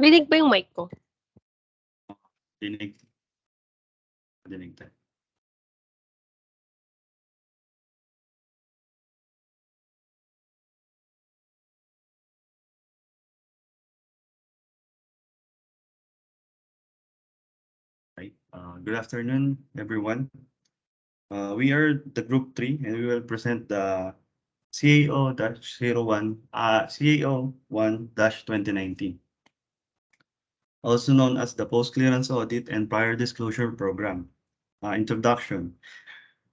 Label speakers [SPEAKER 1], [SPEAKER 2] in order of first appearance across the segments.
[SPEAKER 1] Rinig ba yung mic ko?
[SPEAKER 2] Dinig. Dinig tayo. Right. Good afternoon, everyone. We are the Group 3, and we will present the CAO-1-2019, also known as the Post-Clearance Audit and Prior Disclosure Program. Introduction.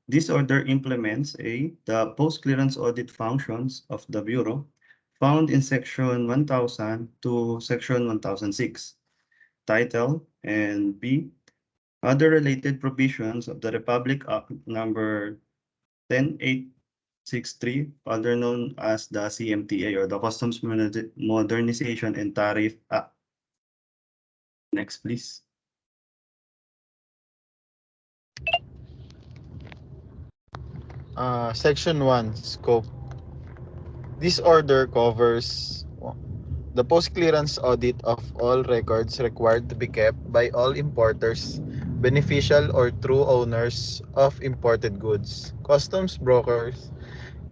[SPEAKER 2] This order implements the post-clearance audit functions of the Bureau found in Section 1000 to Section 1006, Title, and B, other related provisions of the Republic Act number 10863, other known as the CMTA or the Customs Modernization and Tariff Act. Next, please.
[SPEAKER 3] Section 1, Scope. This order covers the post-clearance audit of all records required to be kept by all importers, beneficial or true owners of imported goods, customs brokers,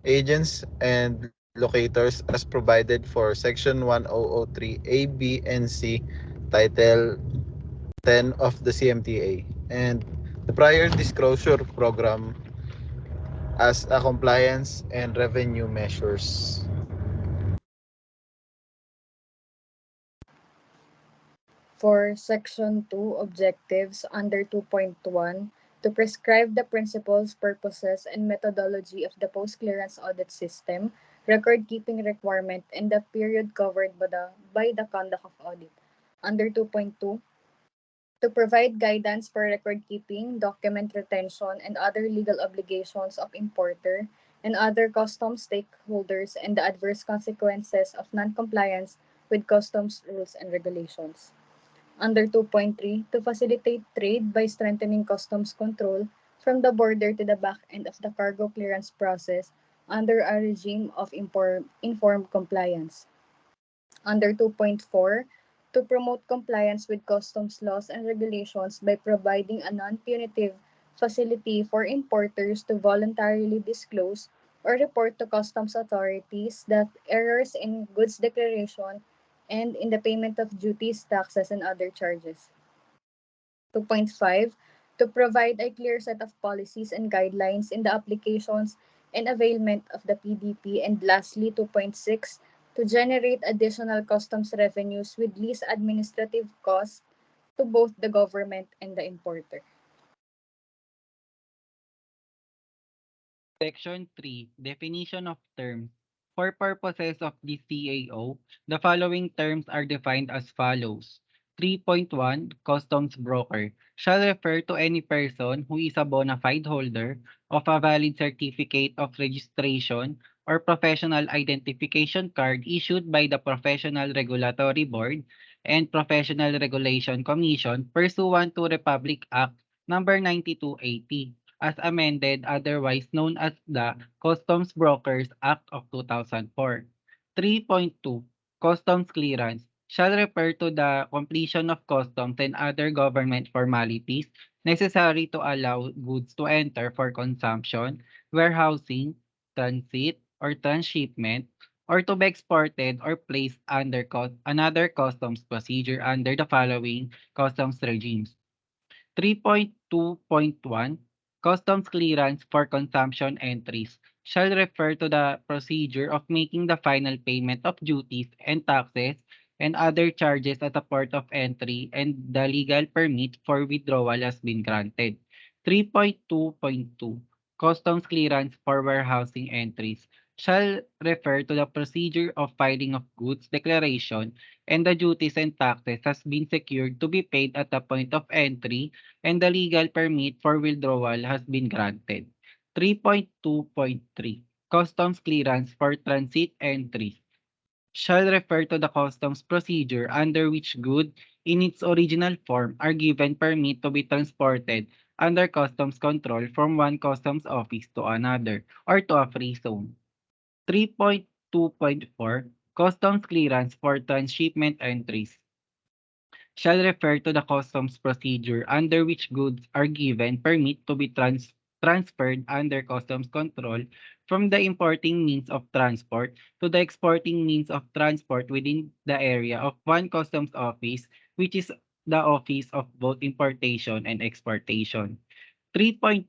[SPEAKER 3] agents, and locators as provided for Section 1003A, B, and C, Title 10 of the CMTA, and the prior disclosure program as a compliance and revenue measures.
[SPEAKER 4] For Section 2 objectives under 2.1, to prescribe the principles, purposes, and methodology of the post-clearance audit system, record-keeping requirement, and the period covered by the conduct of audit. Under 2.2, to provide guidance for record-keeping, document retention, and other legal obligations of importer and other customs stakeholders and the adverse consequences of non-compliance with customs rules and regulations. Under 2.3, to facilitate trade by strengthening customs control from the border to the back end of the cargo clearance process under a regime of informed compliance. Under 2.4, to promote compliance with customs laws and regulations by providing a non-punitive facility for importers to voluntarily disclose or report to customs authorities that errors in goods declaration and in the payment of duties, taxes, and other charges. 2.5, to provide a clear set of policies and guidelines in the applications and availment of the PDP. And lastly, 2.6, to generate additional customs revenues with least administrative costs to both the government and the importer.
[SPEAKER 5] Section 3, Definition of Terms. For purposes of the CAO, the following terms are defined as follows. 3.1, Customs Broker shall refer to any person who is a bona fide holder of a valid certificate of registration or professional identification card issued by the Professional Regulatory Board and Professional Regulation Commission pursuant to Republic Act number 9280 as amended, otherwise known as the Customs Brokers Act of 2004. 3.2, Customs Clearance shall refer to the completion of customs and other government formalities necessary to allow goods to enter for consumption, warehousing, transit, or transshipment, or to be exported or placed under another customs procedure under the following customs regimes. 3.2.1, Customs clearance for consumption entries shall refer to the procedure of making the final payment of duties and taxes and other charges at the port of entry and the legal permit for withdrawal has been granted. 3.2.2, Customs clearance for warehousing entries shall refer to the procedure of filing of goods declaration and the duties and taxes has been secured to be paid at the point of entry and the legal permit for withdrawal has been granted. 3.2.3, Customs clearance for transit entries shall refer to the customs procedure under which good in its original form are given permit to be transported under customs control from one customs office to another or to a free zone. 3.2.4, Customs clearance for transshipment entries shall refer to the customs procedure under which goods are given permit to be transferred under customs control from the importing means of transport to the exporting means of transport within the area of one customs office, which is the office of both importation and exportation. 3.3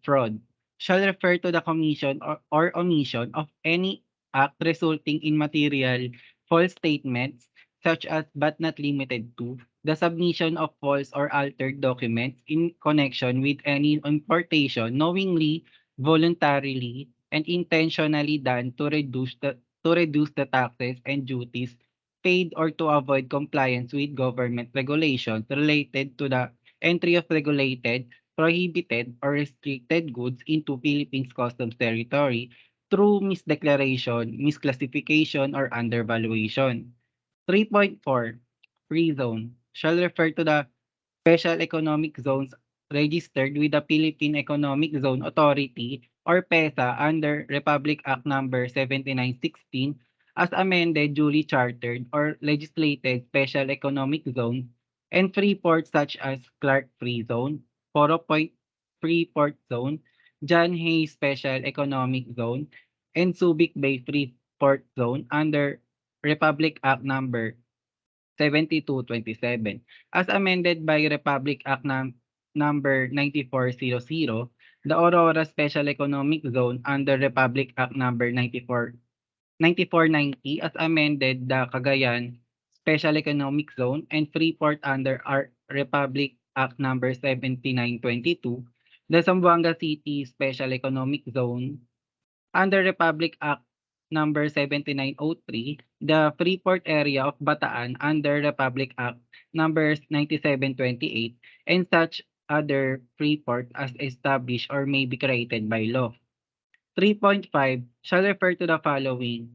[SPEAKER 5] Fraud shall refer to the commission or omission of any act resulting in material false statements such as but not limited to the submission of false or altered documents in connection with any importation knowingly, voluntarily, and intentionally done to reduce the taxes and duties paid or to avoid compliance with government regulations related to the entry of regulated, prohibited, or restricted goods into Philippines customs territory through misdeclaration, misclassification, or undervaluation. 3.4 Free zone shall refer to the special economic zones registered with the Philippine Economic Zone Authority or PEZA under Republic Act Number 7916 as amended, duly chartered or legislated special economic zones and free ports such as Clark Free Zone, Poro Point Free Port Zone, John Hay Special Economic Zone, and Subic Bay Free Port Zone under Republic Act Number 7227 as amended by Republic Act number 9400, the Aurora Special Economic Zone under Republic Act number 9490 as amended the Cagayan Special Economic Zone and Freeport under our Republic Act number 7922, the Zamboanga City Special Economic Zone under Republic Act number 7903, the Freeport area of Bataan under Republic Act numbers 9728, and such other freeport as established or may be created by law. 3.5 shall refer to the following.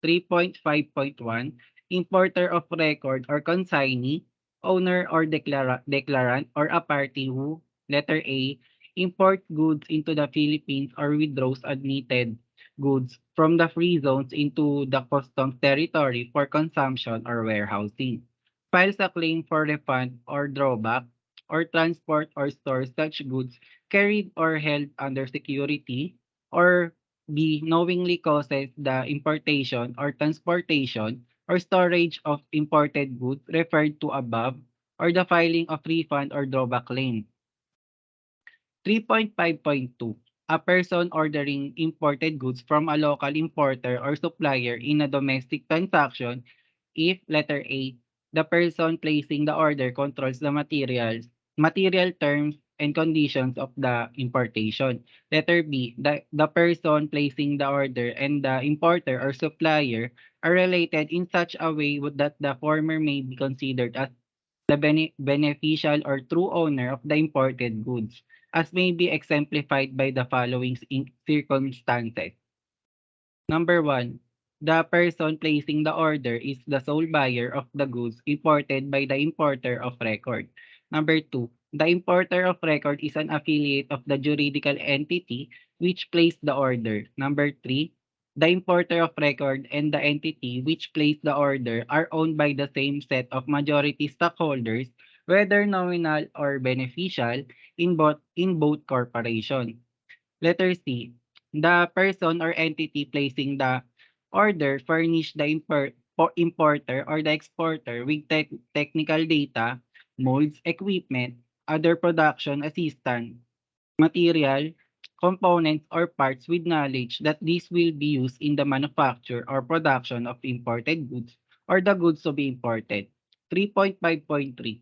[SPEAKER 5] 3.5.1 Importer of record or consignee, owner or declarant or a party who, letter A, import goods into the Philippines or withdraws admitted goods from the free zones into the customs territory for consumption or warehousing. Files a claim for refund or drawback or transport or store such goods carried or held under security or B. Knowingly causes the importation or transportation or storage of imported goods referred to above or the filing of refund or drawback claim. 3.5.2 A person ordering imported goods from a local importer or supplier in a domestic transaction if, letter A, the person placing the order controls the material terms and conditions of the importation. Letter B, the person placing the order and the importer or supplier are related in such a way that the former may be considered as the beneficial or true owner of the imported goods, as may be exemplified by the following circumstances. Number one, the person placing the order is the sole buyer of the goods imported by the importer of record. Number two, the importer of record is an affiliate of the juridical entity which placed the order. Number three, the importer of record and the entity which placed the order are owned by the same set of majority stockholders, whether nominal or beneficial, in both corporations. Letter C. The person or entity placing the order furnish the importer or the exporter with technical data, molds, equipment, other production assistance, material, components, or parts with knowledge that these will be used in the manufacture or production of imported goods or the goods to be imported. 3.5.3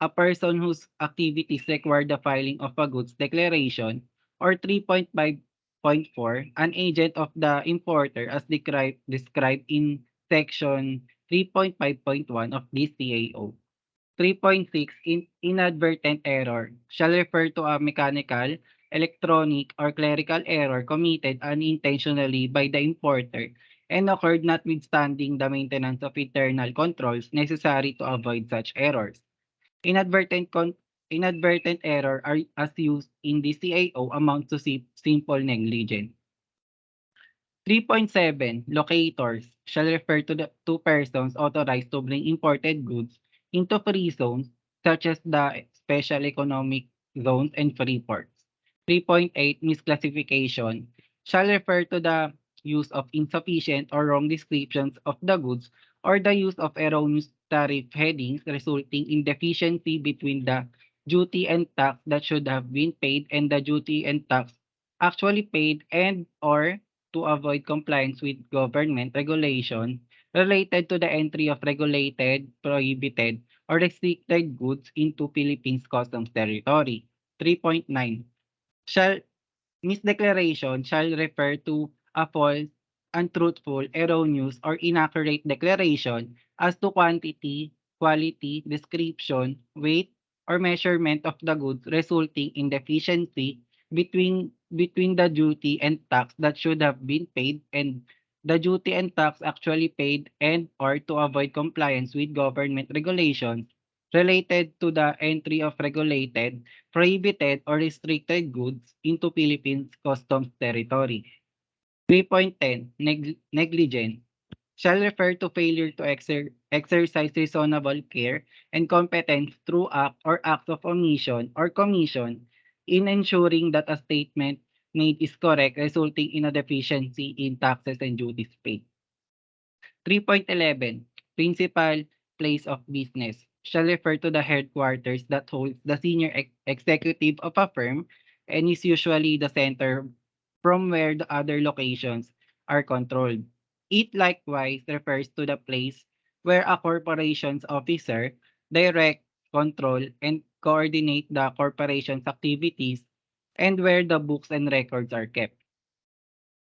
[SPEAKER 5] A person whose activities require the filing of a goods declaration, or 3.5.4, an agent of the importer as described in section 3.5.1 of this CAO. 3.6 Inadvertent error shall refer to a mechanical, electronic, or clerical error committed unintentionally by the importer and occurred notwithstanding the maintenance of internal controls necessary to avoid such errors. Inadvertent error are as used in the CAO amounts to simple negligence. 3.7 Locators shall refer to the two persons authorized to bring imported goods into free zones such as the special economic zones and free ports. 3.8 misclassification shall refer to the use of insufficient or wrong descriptions of the goods or the use of erroneous tariff headings resulting in deficiency between the duty and tax that should have been paid and the duty and tax actually paid and or to avoid compliance with government regulation related to the entry of regulated, prohibited, or restricted goods into Philippines customs territory. 3.9 shall misdeclaration shall refer to a false, untruthful, erroneous, or inaccurate declaration as to quantity, quality, description, weight, or measurement of the goods resulting in deficiency between the duty and tax that should have been paid and the duty and tax actually paid and or to avoid compliance with government regulations related to the entry of regulated, prohibited, or restricted goods into Philippines customs territory. 3.10 negligence shall refer to failure to exercise reasonable care and competence through act or act of omission or commission in ensuring that a statement made is correct, resulting in a deficiency in taxes and duties paid. 3.11 Principal place of business shall refer to the headquarters that holds the senior executive of a firm and is usually the center from where the other locations are controlled. It likewise refers to the place where a corporation's officer direct, control, and coordinate the corporation's activities and where the books and records are kept.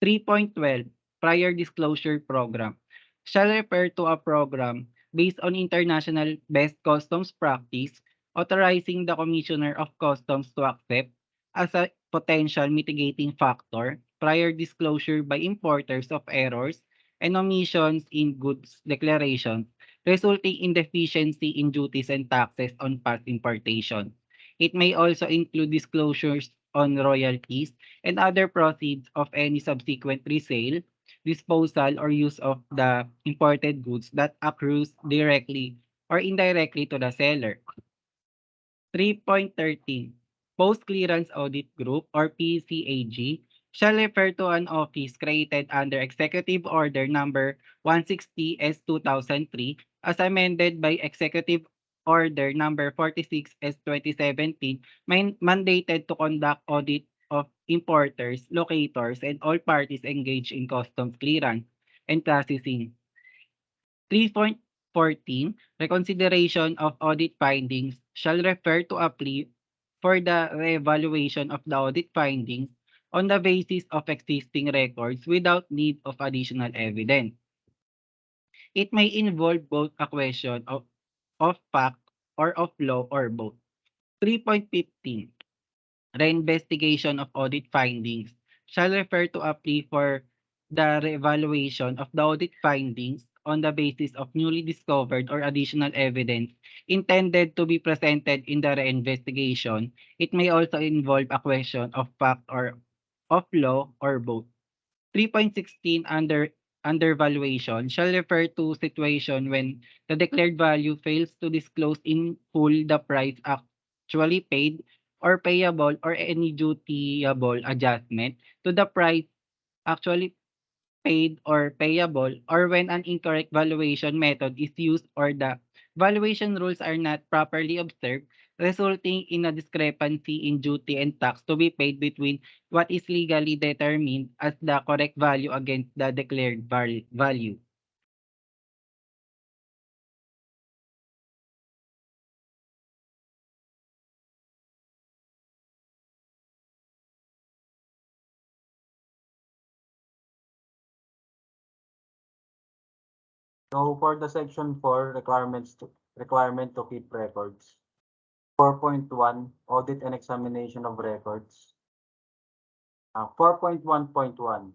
[SPEAKER 5] 3.12 Prior Disclosure Program shall refer to a program based on international best customs practice authorizing the Commissioner of Customs to accept as a potential mitigating factor prior disclosure by importers of errors and omissions in goods declarations resulting in deficiency in duties and taxes on past importation. It may also include disclosures on royalties and other proceeds of any subsequent resale, disposal, or use of the imported goods that accrues directly or indirectly to the seller. 3.13 Post-Clearance Audit Group or PCAG shall refer to an office created under Executive Order Number 160 S 2003 as amended by Executive Order Number 46 S 2017 mandated to conduct audit of importers, locators, and all parties engaged in customs clearance and processing. 3.14 Reconsideration of audit findings shall refer to a plea for the reevaluation of the audit findings on the basis of existing records without need of additional evidence. It may involve both a question of fact or of law or both. 3.15 Reinvestigation of audit findings shall refer to a plea for the reevaluation of the audit findings on the basis of newly discovered or additional evidence intended to be presented in the reinvestigation. It may also involve a question of fact or of law or both. 3.16 undervaluation shall refer to situation when the declared value fails to disclose in full the price actually paid or payable or any dutiable adjustment to the price actually paid or payable or when an incorrect valuation method is used or the valuation rules are not properly observed, resulting in a discrepancy in duty and tax to be paid between what is legally determined as the correct value against the declared value.
[SPEAKER 1] So for the section 4 requirement to keep records. 4.1 Audit and examination of records. 4.1.1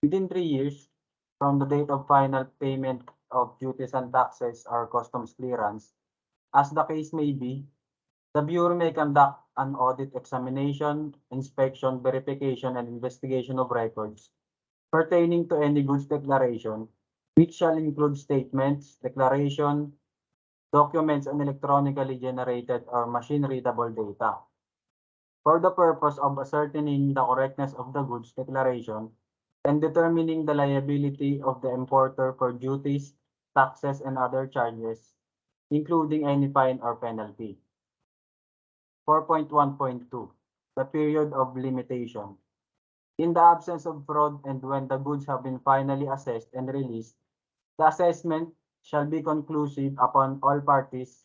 [SPEAKER 1] Within 3 years from the date of final payment of duties and taxes or customs clearance, as the case may be, the Bureau may conduct an audit, examination, inspection, verification, and investigation of records pertaining to any goods declaration, which shall include statements, declaration, documents, and electronically generated or machine-readable data. For the purpose of ascertaining the correctness of the goods declaration and determining the liability of the importer for duties, taxes, and other charges, including any fine or penalty. 4.1.2 The period of limitation. In the absence of fraud and when the goods have been finally assessed and released, the assessment shall be conclusive upon all parties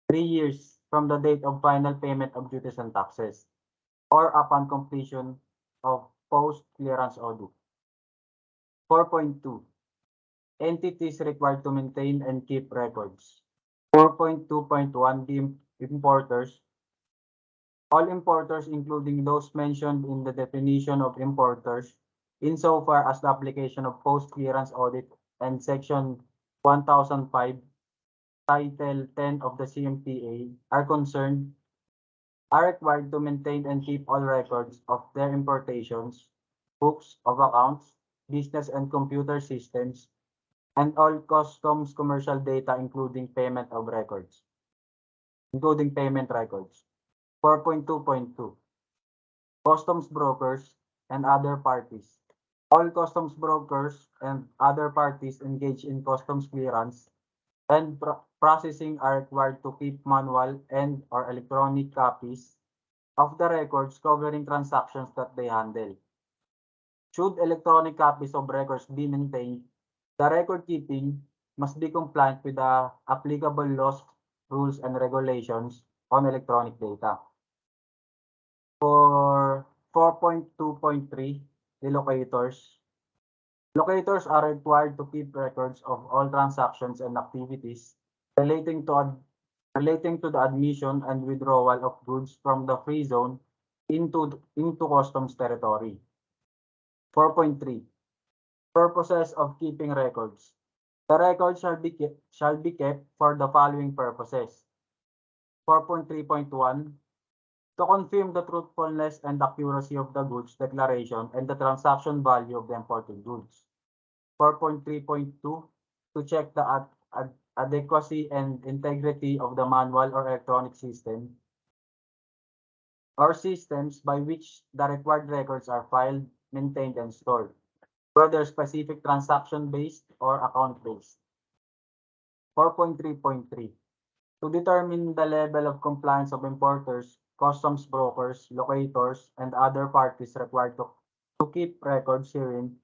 [SPEAKER 1] 3 years from the date of final payment of duties and taxes, or upon completion of post-clearance audit. 4.2 Entities required to maintain and keep records. 4.2.1 The importers. All importers, including those mentioned in the definition of importers, insofar as the application of post-clearance audit and Section 1005, Title 10 of the CMTA are concerned, are required to maintain and keep all records of their importations, books of accounts, business and computer systems, and all customs commercial data, including payment records. 4.2.2 Customs brokers and other parties. All customs brokers and other parties engaged in customs clearance and processing are required to keep manual and or electronic copies of the records covering transactions that they handle. Should electronic copies of records be maintained, the record keeping must be compliant with the applicable laws, rules, and regulations on electronic data. For 4.2.3, the locators. Locators are required to keep records of all transactions and activities relating to the admission and withdrawal of goods from the free zone into customs territory. 4.3 Purposes of keeping records. The records shall be kept for the following purposes. 4.3.1 To confirm the truthfulness and accuracy of the goods declaration and the transaction value of the imported goods. 4.3.2 To check the adequacy and integrity of the manual or electronic system or systems by which the required records are filed, maintained, and stored, whether specific transaction-based or account-based. 4.3.3 To determine the level of compliance of importers, customs brokers, locators, and other parties required to keep records herein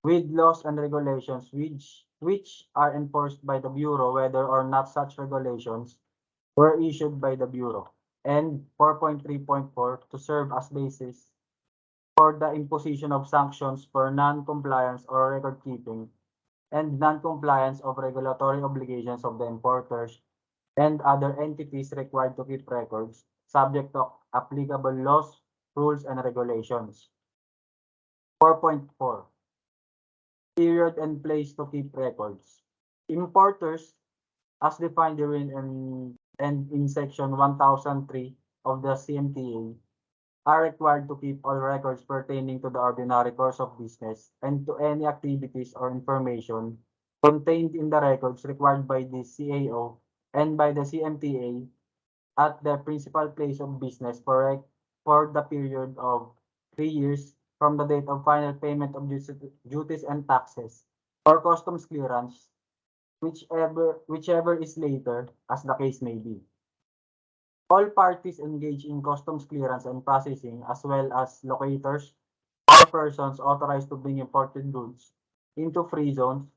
[SPEAKER 1] with laws and regulations which are enforced by the Bureau, whether or not such regulations were issued by the Bureau. And 4.3.4 To serve as basis for the imposition of sanctions for non-compliance or record keeping and non-compliance of regulatory obligations of the importers and other entities required to keep records, subject to applicable laws, rules, and regulations. 4.4 Period and place to keep records. Importers, as defined herein and in Section 1003 of the CMTA, are required to keep all records pertaining to the ordinary course of business and to any activities or information contained in the records required by the CAO and by the CMTA at the principal place of business for the period of 3 years from the date of final payment of duties and taxes or customs clearance, whichever is later, as the case may be. All parties engaged in customs clearance and processing, as well as locators or persons authorized to bring imported goods into free zones,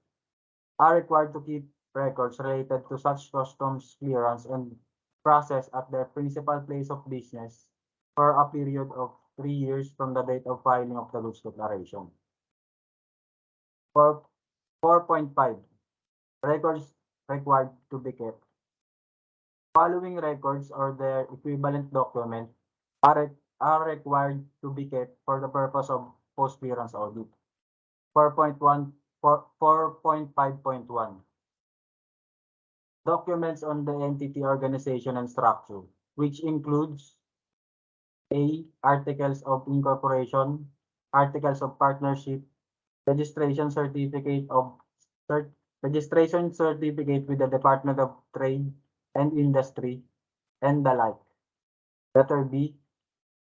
[SPEAKER 1] are required to keep records related to such customs clearance and process at their principal place of business for a period of 3 years from the date of filing of the goods declaration. 4.5 Records required to be kept. Following records or their equivalent document are required to be kept for the purpose of post-clearance audit. 4.5.1 Documents on the entity, organization, and structure, which includes A. Articles of incorporation, articles of partnership, registration certificate of registration certificate with the Department of Trade and Industry, and the like. Letter B,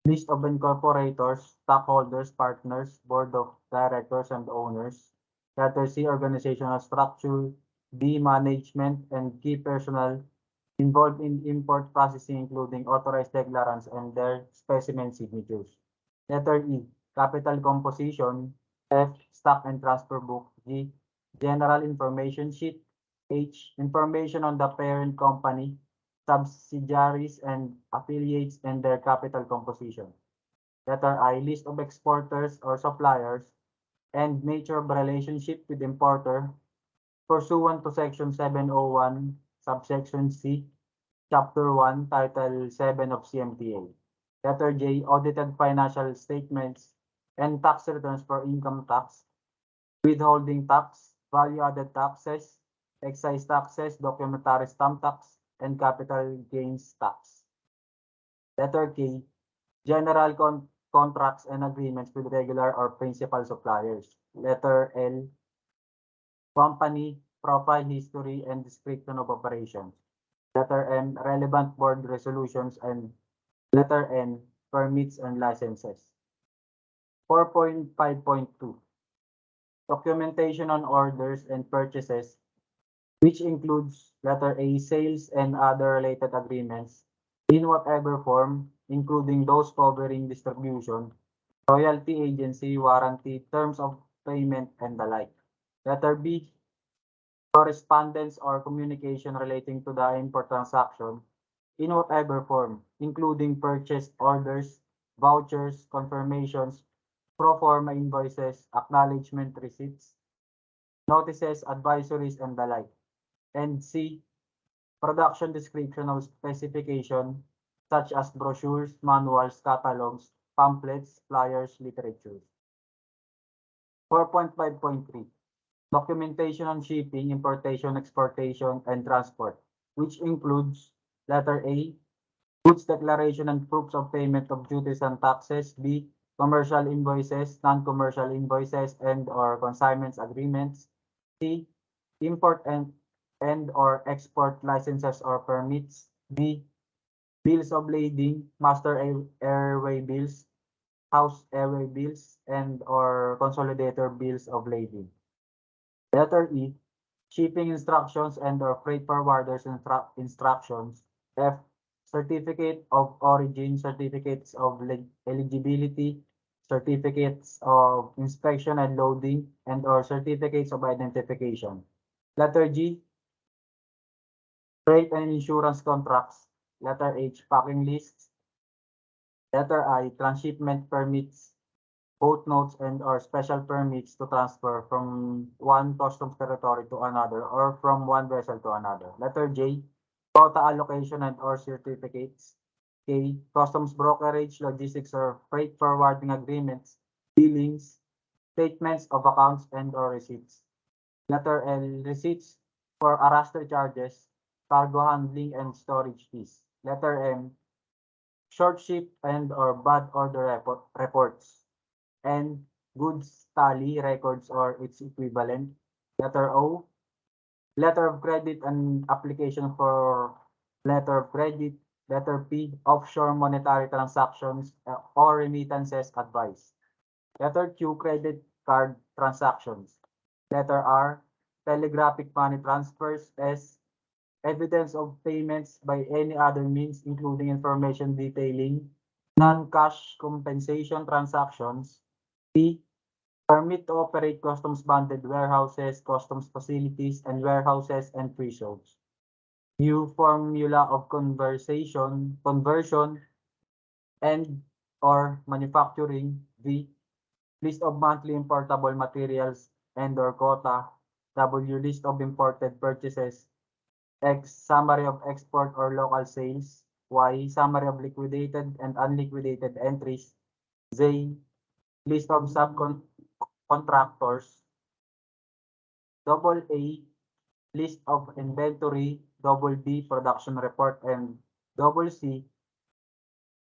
[SPEAKER 1] list of incorporators, stockholders, partners, board of directors, and owners. Letter C, organizational structure. D, management and key personnel involved in import processing, including authorized declarants and their specimen signatures. Letter E, capital composition. F, stock and transfer book. G, general information sheet. H, information on the parent company, subsidiaries and affiliates and their capital composition. Letter I, list of exporters or suppliers and nature of relationship with importer pursuant to Section 701, subsection C, Chapter 1, Title 7 of CMTA. Letter J, audited financial statements and tax returns for income tax, withholding tax, value-added taxes, excise taxes, documentary stamp tax, and capital gains tax. Letter K, general contracts and agreements with regular or principal suppliers. Letter L, company profile history and description of operations. Letter M, relevant board resolutions, and letter N, permits and licenses. 4.5.2, documentation on orders and purchases, which includes letter A, sales and other related agreements in whatever form, including those covering distribution, royalty agency, warranty, terms of payment, and the like. Letter B, correspondence or communication relating to the import transaction in whatever form, including purchase orders, vouchers, confirmations, pro forma invoices, acknowledgement receipts, notices, advisories, and the like. And C, production description of specification such as brochures, manuals, catalogs, pamphlets, flyers, literatures. 4.5.3, documentation on shipping, importation, exportation, and transport, which includes letter A, goods declaration and proofs of payment of duties and taxes. B, commercial invoices, non-commercial invoices, and/or consignments agreements. C, import and/or export licenses or permits. D, bills of lading, master airway bills, house airway bills, and/or consolidator bills of lading. Letter E, shipping instructions and/or freight forwarders instructions. F, certificate of origin, certificates of eligibility, certificates of inspection and loading, and/or certificates of identification. Letter G, freight and insurance contracts. Letter H, packing lists. Letter I, transshipment permits, boat notes and/or special permits to transfer from one customs territory to another or from one vessel to another. Letter J, quota allocation and/or certificates. K, customs brokerage, logistics or freight forwarding agreements, billings, statements of accounts and/or receipts. Letter L, receipts for arrastre charges, cargo handling and storage fees. Letter M, short ship and/or bad order reports, and goods tally records or its equivalent. Letter O, letter of credit and application for letter of credit. Letter P, offshore monetary transactions or remittances advice. Letter Q, credit card transactions. Letter R, telegraphic money transfers. S, evidence of payments by any other means, including information detailing non-cash compensation transactions. T, permit to operate customs bonded warehouses, customs facilities, and warehouses and free zones. U, formula of conversion and or manufacturing. V, list of monthly importable materials and/or quota. W, list of imported purchases. X, summary of export or local sales. Y, summary of liquidated and unliquidated entries. Z, list of subcontractors. Double A, list of inventory. Double B, production report. And double C,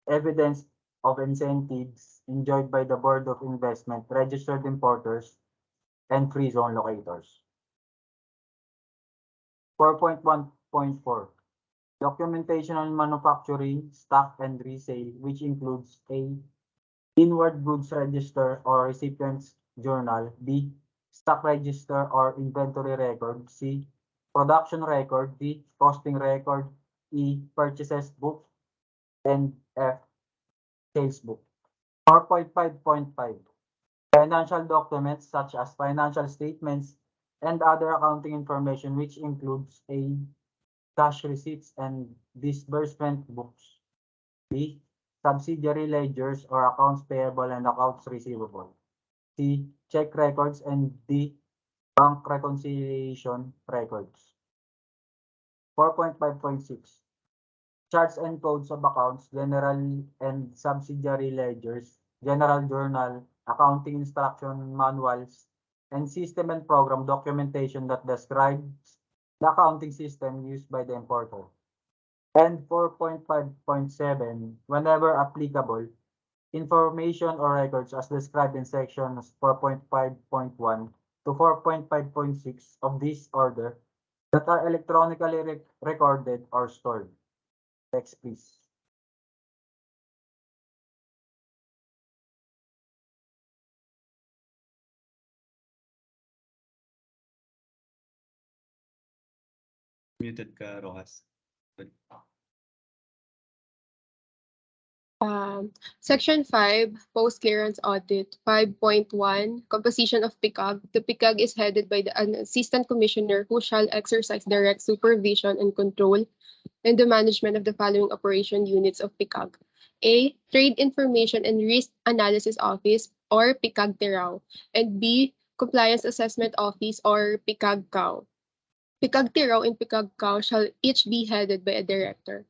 [SPEAKER 1] evidence of incentives enjoyed by the Board of Investment, registered importers, and free zone locators. 4.1.4 Documentation on manufacturing, stock, and resale, which includes A. Inward goods register or recipient's journal. B. Stock register or inventory record. C. Production record. D. Costing record. E. Purchases book. And F. Sales book. 4.5.5 Financial documents such as financial statements and other accounting information, which includes A. Cash receipts and disbursement books. B. Subsidiary ledgers or accounts payable and accounts receivable. C. Check records and D. Bank reconciliation records. 4.5.6 Charts and codes of accounts, general and subsidiary ledgers, general journal, accounting instruction manuals, and system and program documentation that describes the accounting system used by the importer. And 4.5.7, whenever applicable, information or records as described in sections 4.5.1 to 4.5.6 of this order that are electronically recorded or stored. Next, please.
[SPEAKER 2] Muted ka, Rojas.
[SPEAKER 6] Section 5, Post-Clearance Audit. 5.1, Composition of PICAG. The PICAG is headed by an Assistant Commissioner who shall exercise direct supervision and control in the management of the following operation units of PICAG. A. Trade Information and Risk Analysis Office or PICAG-TIRAO. And B. Compliance Assessment Office or PICAG-CAO. PICAG-TIRAO and PICAG-CAO shall each be headed by a director.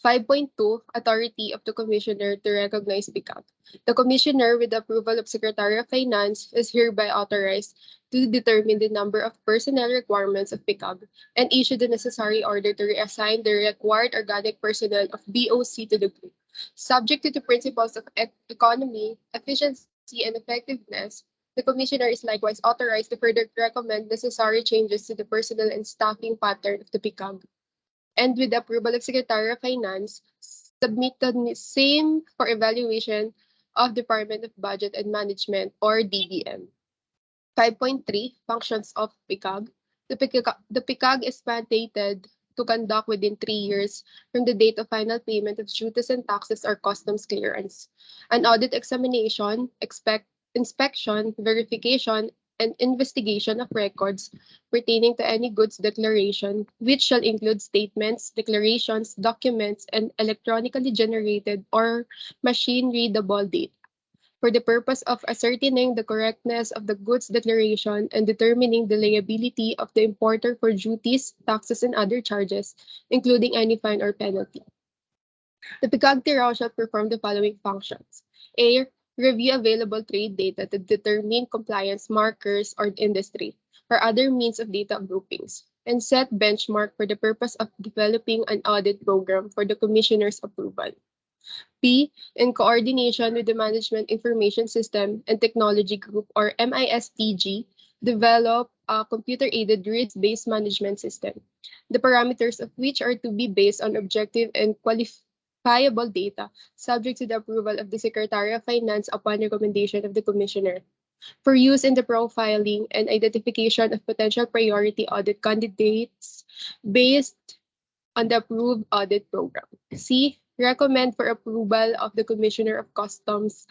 [SPEAKER 6] 5.2 Authority of the Commissioner to recognize PICAG. The Commissioner, with the approval of Secretary of Finance, is hereby authorized to determine the number of personnel requirements of PICAG and issue the necessary order to reassign the required organic personnel of BOC to the group. Subject to the principles of economy, efficiency, and effectiveness, the Commissioner is likewise authorized to further recommend necessary changes to the personnel and staffing pattern of the PICAG. And with the approval of Secretary of Finance, submit the same for evaluation of Department of Budget and Management or DBM. 5.3 Functions of PICAG. The PICAG is mandated to conduct within 3 years from the date of final payment of duties and taxes or customs clearance an audit examination, inspection, verification, and investigation of records pertaining to any goods declaration, which shall include statements, declarations, documents, and electronically generated or machine-readable data, for the purpose of ascertaining the correctness of the goods declaration and determining the liability of the importer for duties, taxes, and other charges, including any fine or penalty. The PICAG-TIRAO shall perform the following functions. A. Review available trade data to determine compliance markers or industry or other means of data groupings, and set benchmark for the purpose of developing an audit program for the Commissioner's approval. B. In coordination with the Management Information System and Technology Group or MISTG, develop a computer-aided risk-based management system, the parameters of which are to be based on objective and qualifiable data, subject to the approval of the Secretary of Finance upon recommendation of the Commissioner, for use in the profiling and identification of potential priority audit candidates based on the approved audit program. C. Recommend for approval of the Commissioner of Customs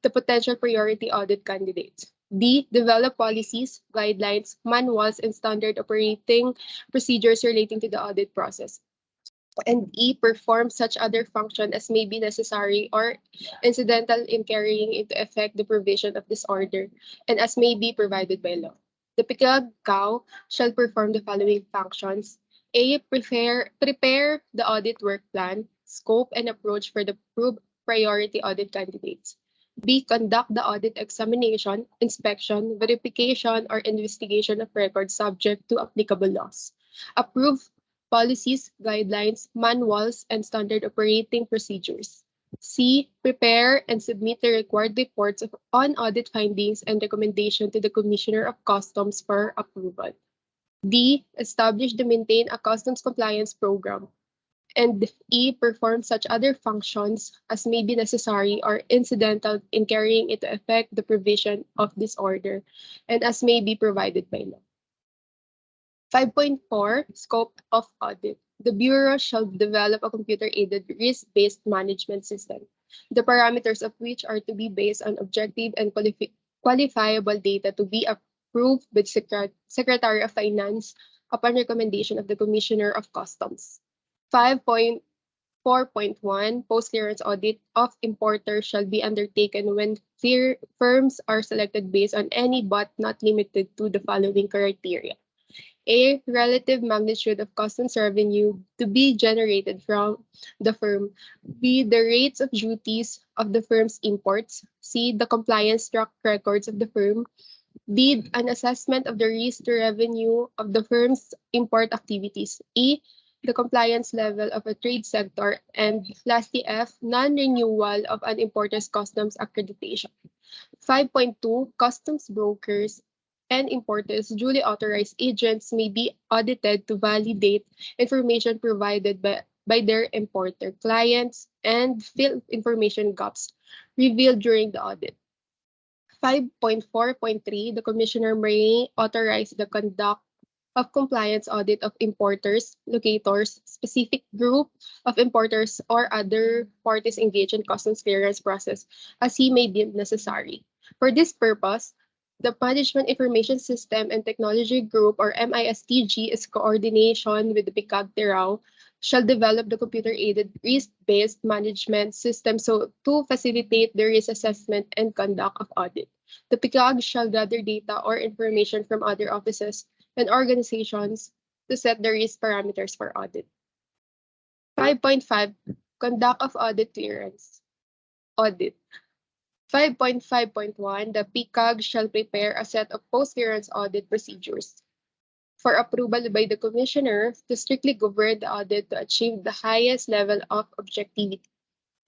[SPEAKER 6] the potential priority audit candidates. D. Develop policies, guidelines, manuals, and standard operating procedures relating to the audit process. And E. Perform such other function as may be necessary or incidental in carrying into effect the provision of this order, and as may be provided by law. The PICAG-CAO shall perform the following functions. A. Prepare the audit work plan, scope, and approach for the approved priority audit candidates. B. Conduct the audit examination, inspection, verification, or investigation of records subject to applicable laws. Approve policies, guidelines, manuals, and standard operating procedures. C. Prepare and submit the required reports on audit findings and recommendation to the Commissioner of Customs for approval. D. Establish and maintain a customs compliance program. And E. Perform such other functions as may be necessary or incidental in carrying into effect the provision of this order, and as may be provided by law. 5.4 Scope of Audit. The Bureau shall develop a computer-aided risk-based management system, the parameters of which are to be based on objective and qualifiable data to be approved by the Secretary of Finance upon recommendation of the Commissioner of Customs. 5.4.1 Post-clearance audit of importers shall be undertaken when firms are selected based on any but not limited to the following criteria. A. Relative magnitude of customs revenue to be generated from the firm. B. The rates of duties of the firm's imports. C. The compliance track records of the firm. D. An assessment of the risk to revenue of the firm's import activities. E. The compliance level of a trade sector. And lastly, F. Non-renewal of an importer's customs accreditation. 5.2 Customs brokers and importers, duly authorized agents may be audited to validate information provided by their importer clients and fill information gaps revealed during the audit. 5.4.3 The Commissioner may authorize the conduct of compliance audit of importers, locators, specific group of importers, or other parties engaged in customs clearance process as he may deem necessary. For this purpose, the Management Information System and Technology Group, or MISTG, is coordination with the PICAG-TERAO, shall develop the computer-aided risk-based management system to facilitate the risk assessment and conduct of audit. The PICAG shall gather data or information from other offices and organizations to set the risk parameters for audit. 5.5 Conduct of audit clearance. Audit. 5.5.1 The PICAG shall prepare a set of post-clearance audit procedures for approval by the Commissioner to strictly govern the audit to achieve the highest level of objectivity,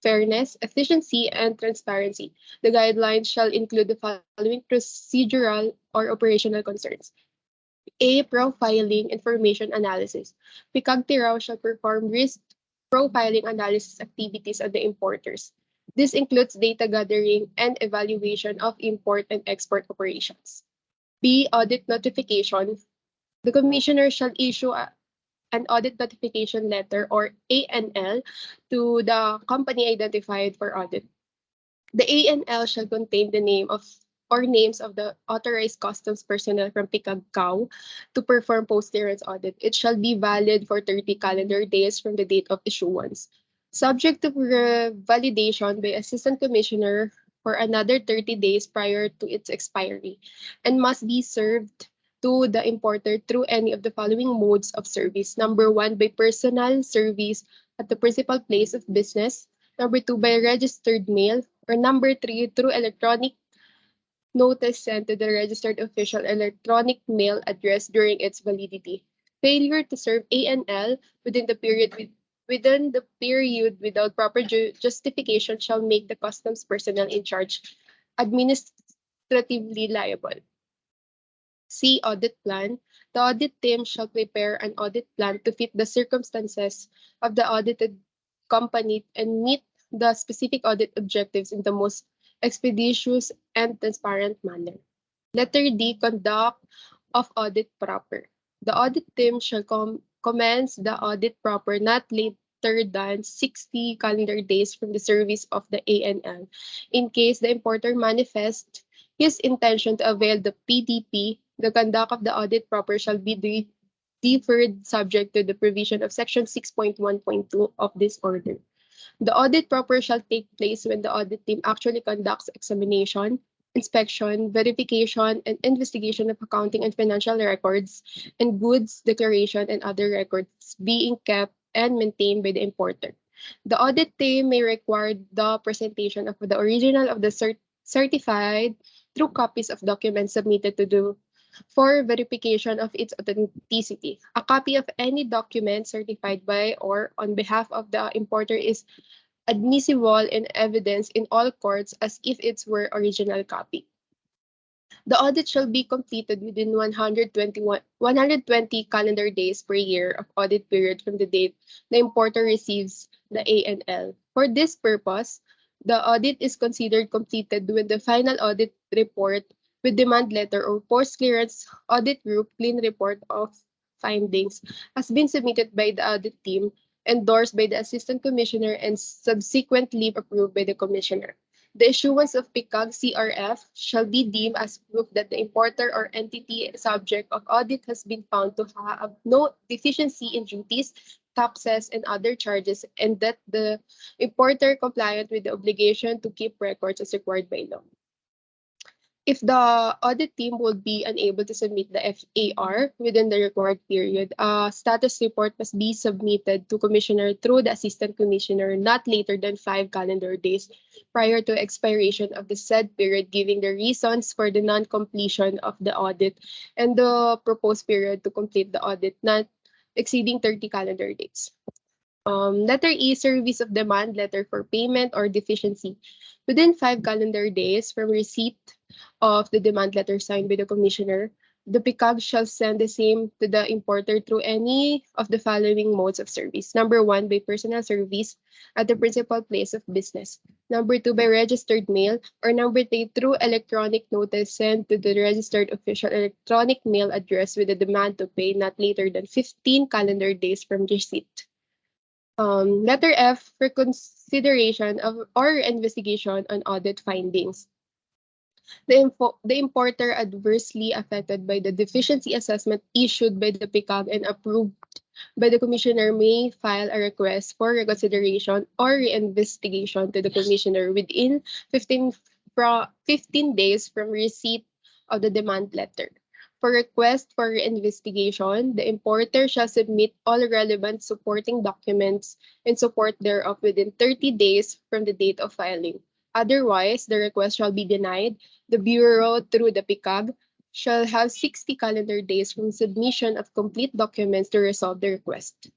[SPEAKER 6] fairness, efficiency, and transparency. The guidelines shall include the following procedural or operational concerns. A. Profiling information analysis. PICAG-TERAO shall perform risk profiling analysis activities of the importers. This includes data gathering and evaluation of import and export operations. B. Audit notification. The Commissioner shall issue an audit notification letter, or ANL, to the company identified for audit. The ANL shall contain the name of or names of the authorized customs personnel from PICAG-CAO to perform post-clearance audit. It shall be valid for 30 calendar days from the date of issuance, subject to validation by Assistant Commissioner for another 30 days prior to its expiry, and must be served to the importer through any of the following modes of service. Number 1, by personal service at the principal place of business. Number 2, by registered mail. Or number 3, through electronic notice sent to the registered official electronic mail address during its validity. Failure to serve ANL within the period without proper justification shall make the customs personnel in charge administratively liable. C. Audit plan. The audit team shall prepare an audit plan to fit the circumstances of the audited company and meet the specific audit objectives in the most expeditious and transparent manner. Letter D. Conduct of audit proper. The audit team shall commence the audit proper not later than 60 calendar days from the service of the ANL. In case the importer manifests his intention to avail the PDP, the conduct of the audit proper shall be deferred subject to the provision of Section 6.1.2 of this order. The audit proper shall take place when the audit team actually conducts examination, inspection, verification, and investigation of accounting and financial records and goods declaration and other records being kept and maintained by the importer. The audit team may require the presentation of the original of the certified true copies of documents submitted for verification of its authenticity. A copy of any document certified by or on behalf of the importer is admissible in evidence in all courts as if it were original copy. The audit shall be completed within 120 calendar days per year of audit period from the date the importer receives the ANL. For this purpose, the audit is considered completed when the final audit report with demand letter or post-clearance audit group clean report of findings has been submitted by the audit team, endorsed by the Assistant Commissioner, and subsequently approved by the Commissioner. The issuance of PICAG CRF shall be deemed as proof that the importer or entity subject of audit has been found to have no deficiency in duties, taxes, and other charges, and that the importer compliant with the obligation to keep records as required by law. If the audit team would be unable to submit the FAR within the required period, a status report must be submitted to Commissioner through the Assistant Commissioner not later than 5 calendar days prior to expiration of the said period, giving the reasons for the non-completion of the audit and the proposed period to complete the audit not exceeding 30 calendar days. Letter E, service of demand letter for payment or deficiency. Within 5 calendar days from receipt of the demand letter signed by the Commissioner, the PICAG shall send the same to the importer through any of the following modes of service. Number 1, by personal service at the principal place of business. Number 2, by registered mail. Or number 3, through electronic notice sent to the registered official electronic mail address with the demand to pay not later than 15 calendar days from receipt. Letter F, for consideration of or investigation on audit findings. The importer adversely affected by the deficiency assessment issued by the PICAG and approved by the Commissioner may file a request for reconsideration or reinvestigation to the Commissioner within 15 days from receipt of the demand letter. For request for investigation, the importer shall submit all relevant supporting documents in support thereof within 30 days from the date of filing. Otherwise, the request shall be denied. The Bureau, through the PICAG, shall have 60 calendar days from submission of complete documents to resolve the request.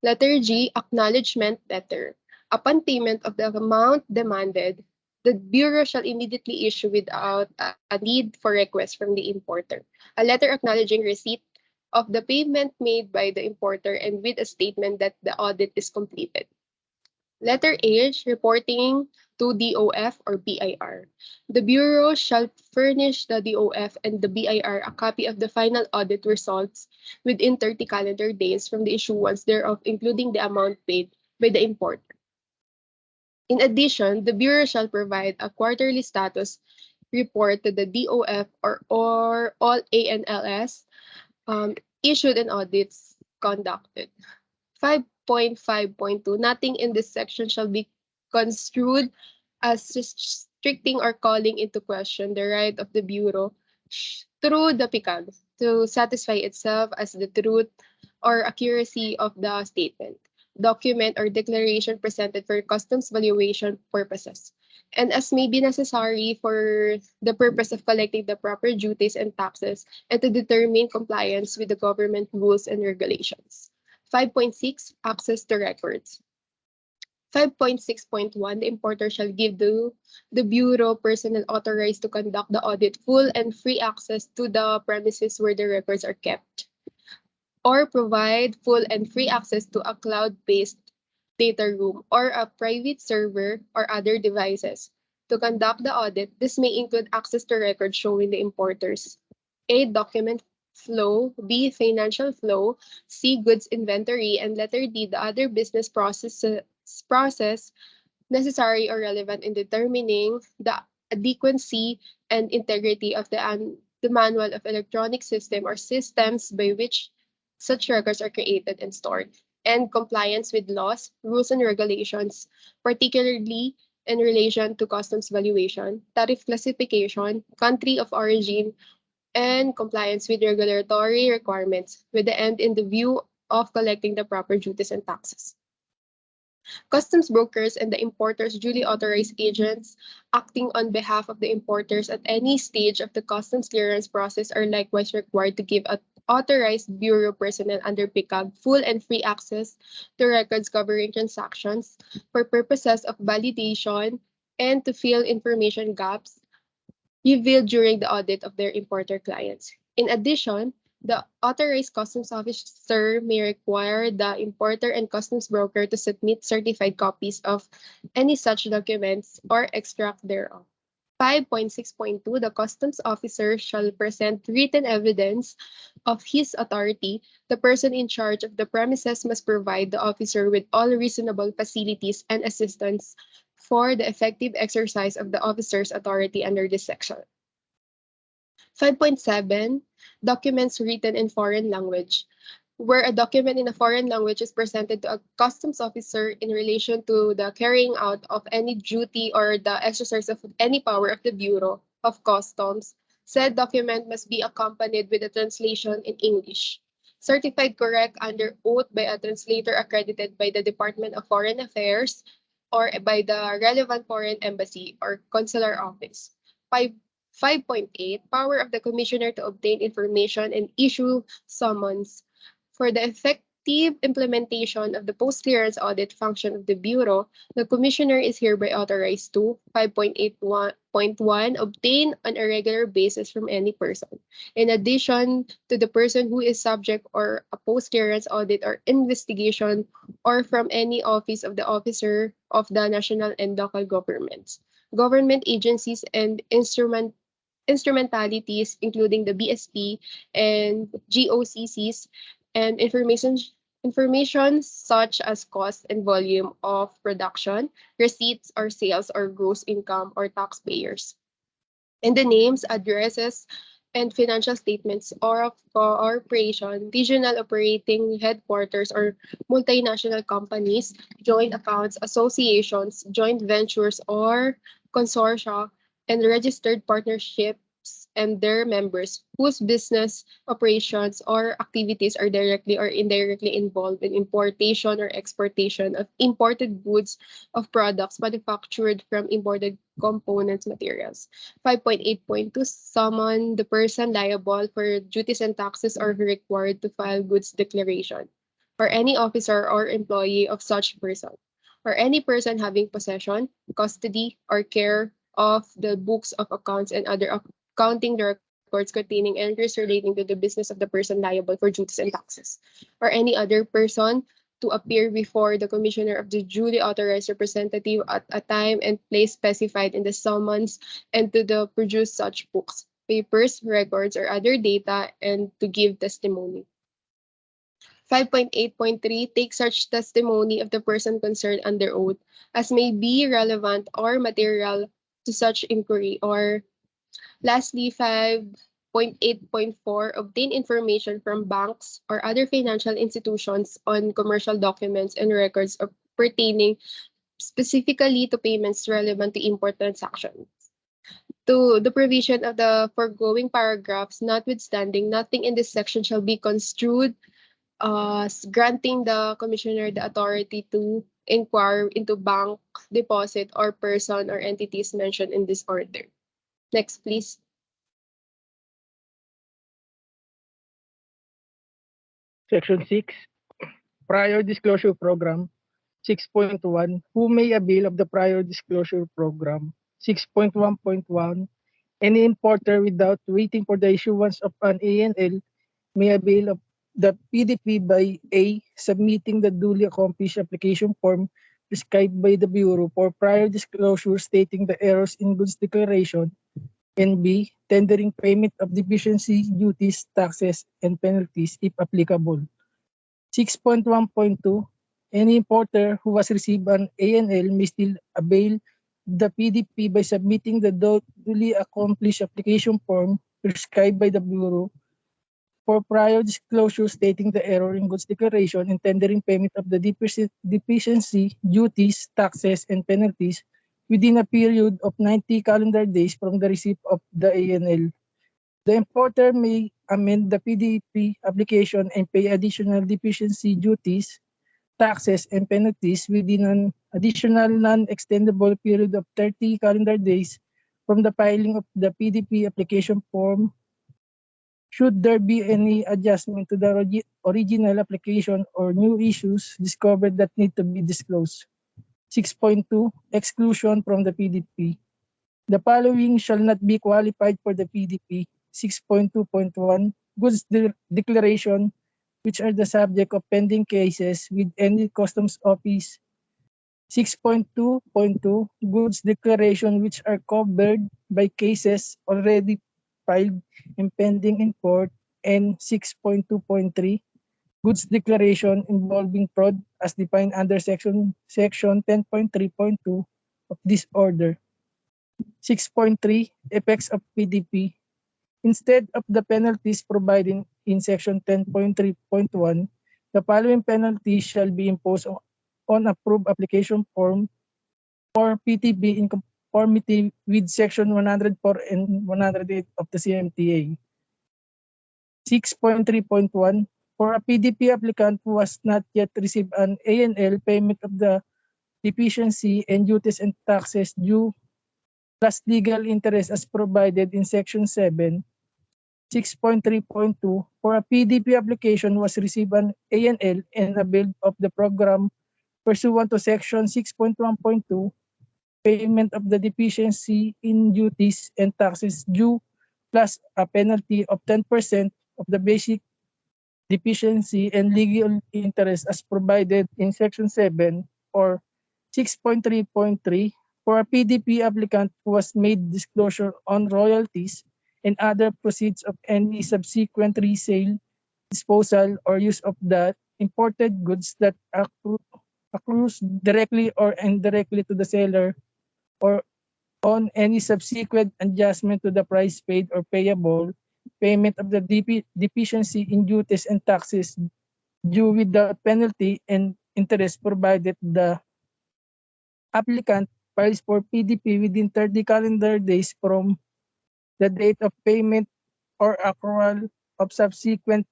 [SPEAKER 6] Letter G, acknowledgement letter. Upon payment of the amount demanded, the Bureau shall immediately issue without a need for request from the importer a letter acknowledging receipt of the payment made by the importer and with a statement that the audit is completed. Letter H, reporting to DOF or BIR. The Bureau shall furnish the DOF and the BIR a copy of the final audit results within 30 calendar days from the issuance thereof, including the amount paid by the importer. In addition, the Bureau shall provide a quarterly status report to the DOF or all ANLS issued and audits conducted. 5.5.2, nothing in this section shall be construed as restricting or calling into question the right of the Bureau through the PICAG to satisfy itself as the truth or accuracy of the statement, document, or declaration presented for customs valuation purposes, and as may be necessary for the purpose of collecting the proper duties and taxes and to determine compliance with the government rules and regulations. 5.6, access to records. 5.6.1, the importer shall give the Bureau personnel authorized to conduct the audit full and free access to the premises where the records are kept, or provide full and free access to a cloud-based data room or a private server or other devices. To conduct the audit, this may include access to records showing the importers. A, document flow. B, financial flow. C, goods inventory. And letter D, the other business process necessary or relevant in determining the adequacy and integrity of the manual of electronic system or systems by which such records are created and stored, and compliance with laws, rules, and regulations, particularly in relation to customs valuation, tariff classification, country of origin, and compliance with regulatory requirements with the end in the view of collecting the proper duties and taxes. Customs brokers and the importer's duly authorized agents acting on behalf of the importers at any stage of the customs clearance process are likewise required to give authorized Bureau personnel under PICAG full and free access to records covering transactions for purposes of validation and to fill information gaps revealed during the audit of their importer clients. In addition, the authorized customs officer may require the importer and customs broker to submit certified copies of any such documents or extract thereof. 5.6.2, the customs officer shall present written evidence of his authority. The person in charge of the premises must provide the officer with all reasonable facilities and assistance for the effective exercise of the officer's authority under this section. 5.7, documents written in foreign language. Where a document in a foreign language is presented to a customs officer in relation to the carrying out of any duty or the exercise of any power of the Bureau of Customs, said document must be accompanied with a translation in English, certified correct under oath by a translator accredited by the Department of Foreign Affairs or by the relevant foreign embassy or consular office. 5.8, power of the commissioner to obtain information and issue summons. For the effective implementation of the post-clearance audit function of the Bureau, the Commissioner is hereby authorized to 5.81.1 obtain on a regular basis from any person. In addition to the person who is subject or a post-clearance audit or investigation or from any office of the officer of the national and local governments, government agencies and instrumentalities including the BSP and GOCCs and information such as cost and volume of production, receipts or sales or gross income or taxpayers. And the names, addresses, and financial statements of corporation, regional operating headquarters or multinational companies, joint accounts, associations, joint ventures or consortia, and registered partnerships and their members whose business operations or activities are directly or indirectly involved in importation or exportation of imported goods of products manufactured from imported components materials. 5.8.2, summon the person liable for duties and taxes or required to file goods declaration, or any officer or employee of such person, or any person having possession, custody, or care of the books of accounts and other accounting records containing entries relating to the business of the person liable for duties and taxes, or any other person to appear before the commissioner of the duly authorized representative at a time and place specified in the summons and to the produce such books, papers, records, or other data and to give testimony. 5.8.3, take such testimony of the person concerned under oath as may be relevant or material to such inquiry. Or lastly, 5.8.4, obtain information from banks or other financial institutions on commercial documents and records of pertaining specifically to payments relevant to import transactions. To the provision of the foregoing paragraphs, notwithstanding, nothing in this section shall be construed granting the commissioner the authority to inquire into bank, deposit, or person or entities mentioned in this order. Next, please.
[SPEAKER 7] Section 6, Prior Disclosure Program. 6.1, who may avail of the Prior Disclosure Program. 6.1.1, any importer without waiting for the issuance of an ANL may avail of the PDP by A, submitting the duly accomplished application form prescribed by the Bureau for prior disclosure stating the errors in goods declaration, and B, tendering payment of deficiency duties, taxes, and penalties if applicable. 6.1.2, any importer who has received an ANL may still avail the PDP by submitting the duly accomplished application form prescribed by the Bureau for prior disclosure stating the error in goods declaration and tendering payment of the deficiency duties, taxes, and penalties within a period of 90 calendar days from the receipt of the ANL. The importer may amend the PDP application and pay additional deficiency duties, taxes, and penalties within an additional non-extendable period of 30 calendar days from the filing of the PDP application form should there be any adjustment to the original application or new issues discovered that need to be disclosed. 6.2, exclusion from the PDP. The following shall not be qualified for the PDP. 6.2.1 Goods declaration, which are the subject of pending cases with any customs office. 6.2.2 Goods declaration, which are covered by cases already filed and pending in court. And 6.2.3 Goods declaration involving fraud as defined under section 10.3.2 of this order. 6.3 Effects of PDP. Instead of the penalties provided in section 10.3.1, the following penalties shall be imposed on approved application form for PTB in conformity with section 104 and 108 of the CMTA. 6.3.1 For a PDP applicant who has not yet received an ANL, payment of the deficiency and duties and taxes due plus legal interest as provided in section 7. 6.3.2 For a PDP application was received an ANL and availed of the program pursuant to section 6.1.2, payment of the deficiency in duties and taxes due plus a penalty of 10% of the basic deficiency and legal interest as provided in section 7. Or 6.3.3 For a PDP applicant who has made disclosure on royalties and other proceeds of any subsequent resale, disposal, or use of the imported goods that accrues directly or indirectly to the seller, or on any subsequent adjustment to the price paid or payable, payment of the deficiency in duties and taxes due without penalty and interest provided the applicant files for PDP within 30 calendar days from the date of payment or accrual of subsequent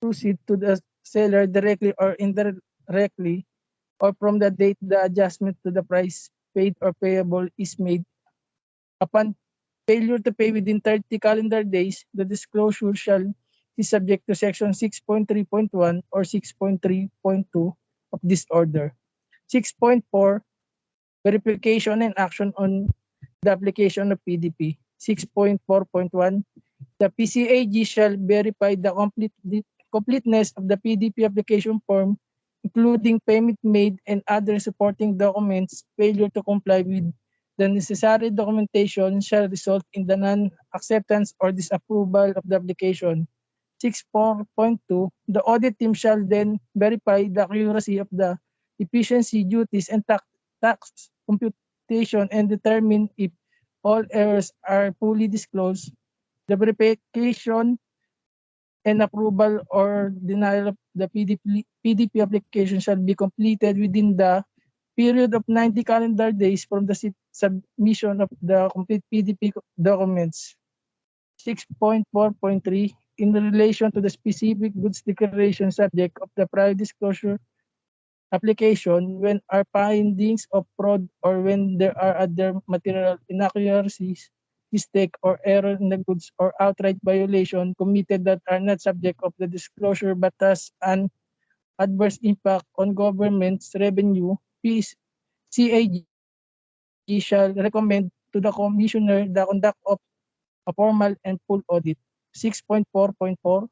[SPEAKER 7] proceed to the seller directly or indirectly, or from the date the adjustment to the price paid or payable is made. Upon failure to pay within 30 calendar days, the disclosure shall be subject to section 6.3.1 or 6.3.2 of this order. 6.4 Verification and action on the application of PDP. 6.4.1 The PCAG shall verify the completeness of the PDP application form, including payment made and other supporting documents. Failure to comply with the necessary documentation shall result in the non-acceptance or disapproval of the application. 6.4.2 The audit team shall then verify the accuracy of the deficiency duties and tax computation and determine if all errors are fully disclosed. The verification and approval or denial of the PDP application shall be completed within the period of 90 calendar days from the submission of the complete PDP documents. 6.4.3 In relation to the specific goods declaration subject of the prior disclosure application, when are findings of fraud or when there are other material inaccuracies, mistake, or error in the goods or outright violation committed that are not subject of the disclosure but has an adverse impact on government's revenue, PCAG shall recommend to the Commissioner the conduct of a formal and full audit. 6.4.4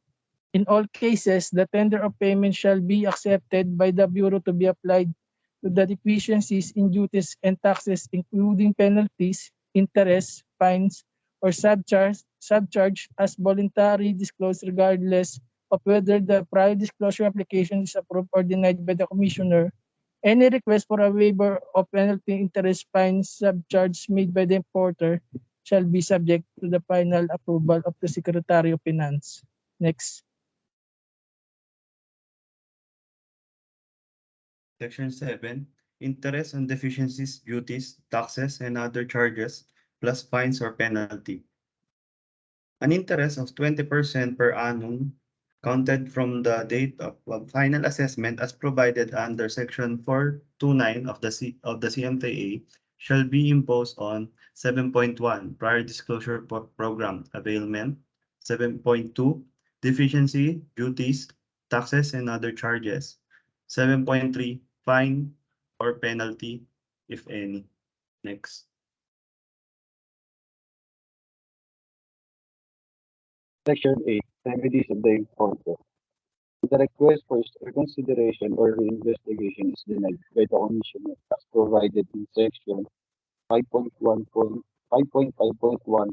[SPEAKER 7] In all cases, the tender of payment shall be accepted by the Bureau to be applied to the deficiencies in duties and taxes, including penalties, interest, fines, or subcharge as voluntary disclosed regardless of whether the prior disclosure application is approved or denied by the Commissioner. Any request for a waiver of penalty, interest, fines, subcharge made by the importer shall be subject to the final approval of the Secretary of Finance. Next.
[SPEAKER 2] Section 7. Interest on deficiencies, duties, taxes, and other charges, plus fines or penalty. An interest of 20% per annum counted from the date of final assessment as provided under Section 429 of the CMTA shall be imposed on 7.1 prior disclosure program availment, 7.2 deficiency, duties, taxes, and other charges, 7.3 fine or penalty, if any. Next.
[SPEAKER 8] Section 8, remedies of the importer. The request for reconsideration or reinvestigation is denied by the Commissioner as provided in Section 5.5.1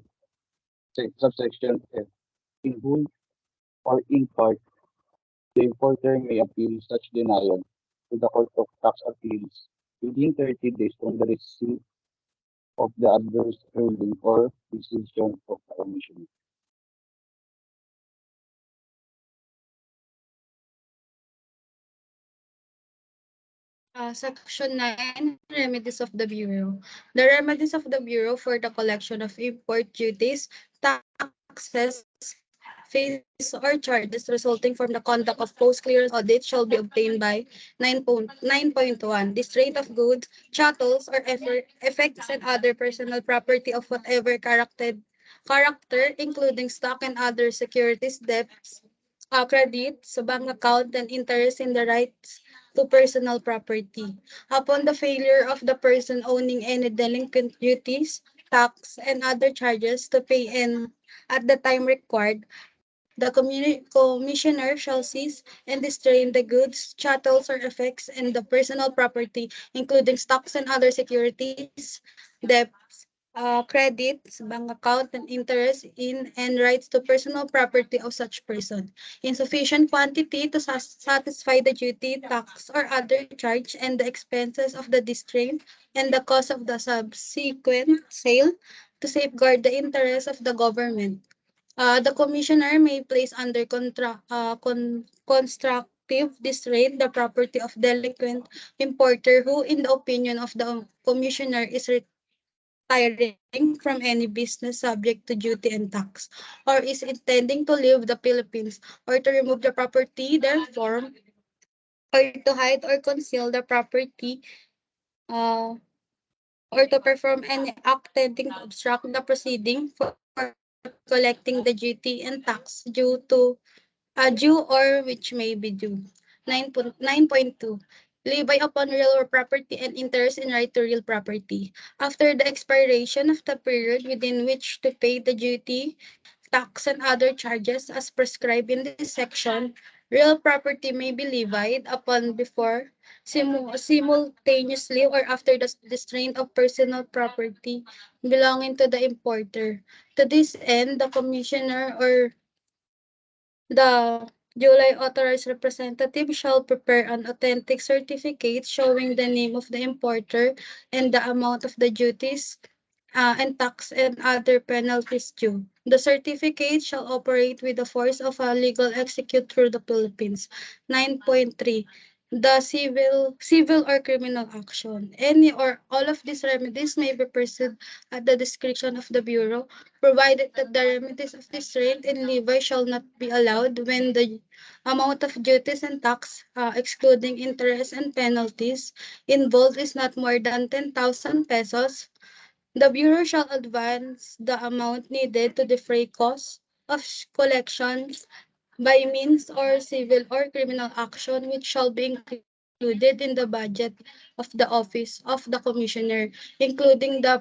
[SPEAKER 8] subsection F. In whole or in part, the importer may appeal such denial to the Court of Tax Appeals within 30 days from the receipt of the adverse ruling or decision of the Commissioner.
[SPEAKER 4] Section 9, Remedies of the Bureau. The remedies of the Bureau for the collection of import duties, taxes, fees, or charges resulting from the conduct of post-clearance audit shall be obtained by 9.1. This rate of goods, chattels, or effects and other personal property of whatever character, including stock and other securities, debts, credits, bank account, and interest in the rights to personal property. Upon the failure of the person owning any delinquent duties, tax, and other charges to pay in at the time required, the commissioner shall seize and distrain the goods, chattels, or effects and the personal property, including stocks and other securities, debts, credits, bank account, and interest in and rights to personal property of such person in sufficient quantity to satisfy the duty, tax, or other charge and the expenses of the distraint and the cost of the subsequent sale to safeguard the interests of the government. The commissioner may place under constructive distraint the property of delinquent importer who, in the opinion of the commissioner, is retiring from any business subject to duty and tax, or is intending to leave the Philippines, or to remove the property therefrom, or to hide or conceal the property, uh, or to perform any act tending to obstruct the proceeding for collecting the duty and tax due or which may be due. 9.2. Levy upon real property and interest in right to real property. After the expiration of the period within which to pay the duty, tax, and other charges as prescribed in this section, real property may be levied upon before, simultaneously, or after the distraint of personal property belonging to the importer. To this end, the commissioner or the duly authorized representative shall prepare an authentic certificate showing the name of the importer and the amount of the duties and tax and other penalties due. The certificate shall operate with the force of a legal execute through the Philippines. 9.3. The civil or criminal action. Any or all of these remedies may be pursued at the discretion of the Bureau, provided that the remedies of this rate and levy shall not be allowed when the amount of duties and tax, excluding interest and penalties, involved is not more than 10,000 pesos. The Bureau shall advance the amount needed to defray costs of collections by means or civil or criminal action which shall be included in the budget of the office of the commissioner, including the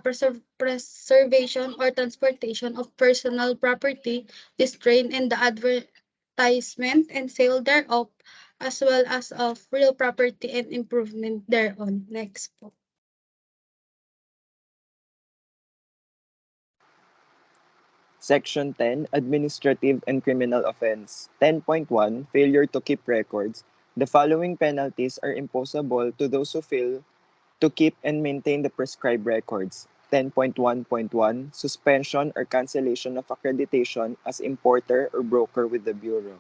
[SPEAKER 4] preservation or transportation of personal property, distraint, and the advertisement and sale thereof, as well as of real property and improvement thereon. Next po.
[SPEAKER 9] Section 10, Administrative and Criminal Offense. 10.1, Failure to keep records. The following penalties are imposable to those who fail to keep and maintain the prescribed records. 10.1.1, Suspension or cancellation of accreditation as importer or broker with the Bureau.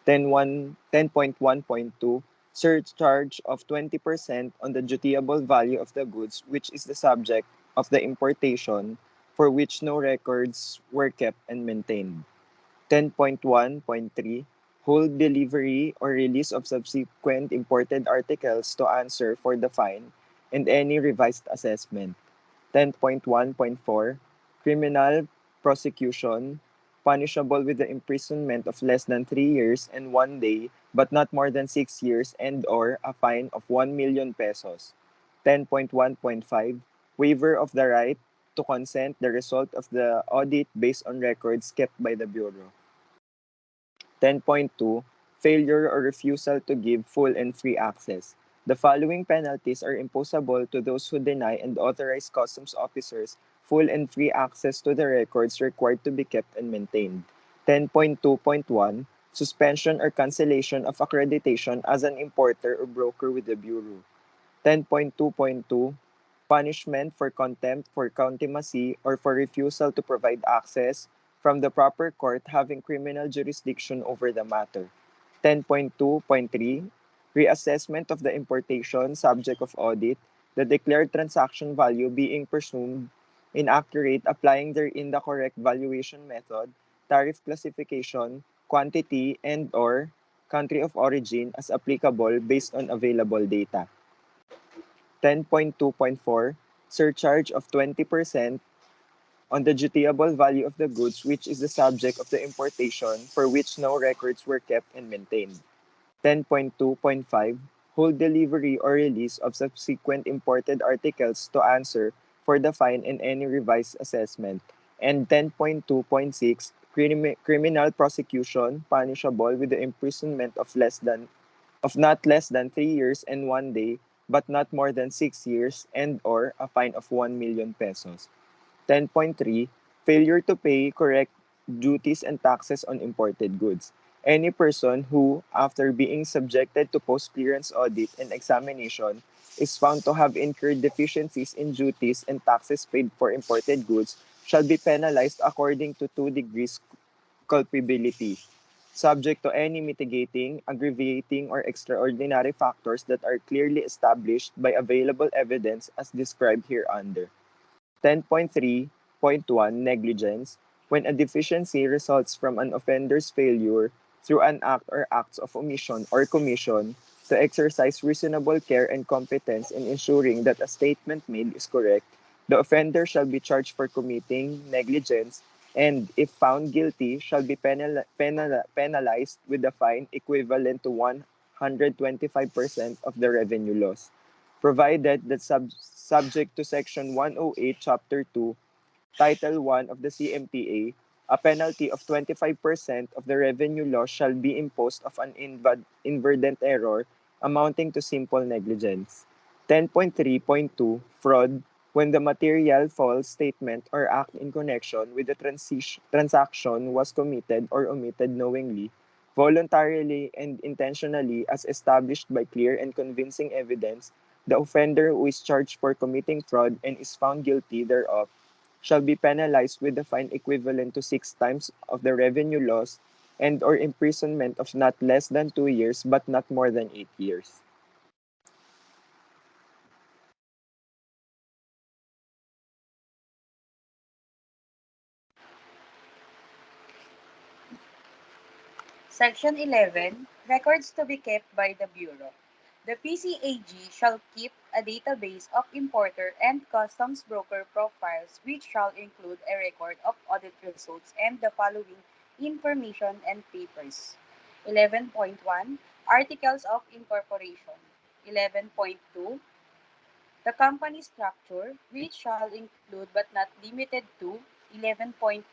[SPEAKER 9] 10.1.2, surcharge of 20% on the dutiable value of the goods which is the subject of the importation for which no records were kept and maintained. 10.1.3, hold delivery or release of subsequent imported articles to answer for the fine and any revised assessment. 10.1.4, criminal prosecution punishable with the imprisonment of less than 3 years and 1 day but not more than 6 years and or a fine of 1 million pesos. 10.1.5, waiver of the right to consent the result of the audit based on records kept by the Bureau. 10.2 Failure or refusal to give full and free access. The following penalties are imposable to those who deny and authorize customs officers full and free access to the records required to be kept and maintained. 10.2.1 Suspension or cancellation of accreditation as an importer or broker with the Bureau. 10.2.2 Punishment for contempt for contumacy or for refusal to provide access from the proper court having criminal jurisdiction over the matter. 10.2.3 Reassessment of the importation subject of audit, the declared transaction value being presumed inaccurate, applying therein the correct valuation method, tariff classification, quantity, and/or country of origin as applicable based on available data. 10.2.4 Surcharge of 20% on the dutiable value of the goods which is the subject of the importation for which no records were kept and maintained. 10.2.5 Hold delivery or release of subsequent imported articles to answer for the fine and any revised assessment. And 10.2.6 Criminal prosecution punishable with the imprisonment of not less than 3 years and 1 day but not more than 6 years and or a fine of 1 million pesos. 10.3 Failure to pay correct duties and taxes on imported goods. Any person who, after being subjected to post-clearance audit and examination, is found to have incurred deficiencies in duties and taxes paid for imported goods shall be penalized according to 2 degrees culpability, subject to any mitigating, aggravating, or extraordinary factors that are clearly established by available evidence as described hereunder. 10.3.1 Negligence. When a deficiency results from an offender's failure through an act or acts of omission or commission to exercise reasonable care and competence in ensuring that a statement made is correct, the offender shall be charged for committing negligence and, if found guilty, shall be penalized with a fine equivalent to 125% of the revenue loss, provided that subject to Section 108, Chapter 2, Title 1 of the CMTA, a penalty of 25% of the revenue loss shall be imposed of an inadvertent error amounting to simple negligence. 10.3.2 Fraud. When the material false statement or act in connection with the transaction was committed or omitted knowingly, voluntarily, and intentionally as established by clear and convincing evidence, the offender who is charged for committing fraud and is found guilty thereof shall be penalized with a fine equivalent to 6 times of the revenue loss and or imprisonment of not less than 2 years but not more than 8 years.
[SPEAKER 10] Section 11. Records to be kept by the Bureau. The PCAG shall keep a database of importer and customs broker profiles which shall include a record of audit results and the following information and papers. 11.1 Articles of Incorporation. 11.2 The company structure, which shall include but not limited to 11.2.1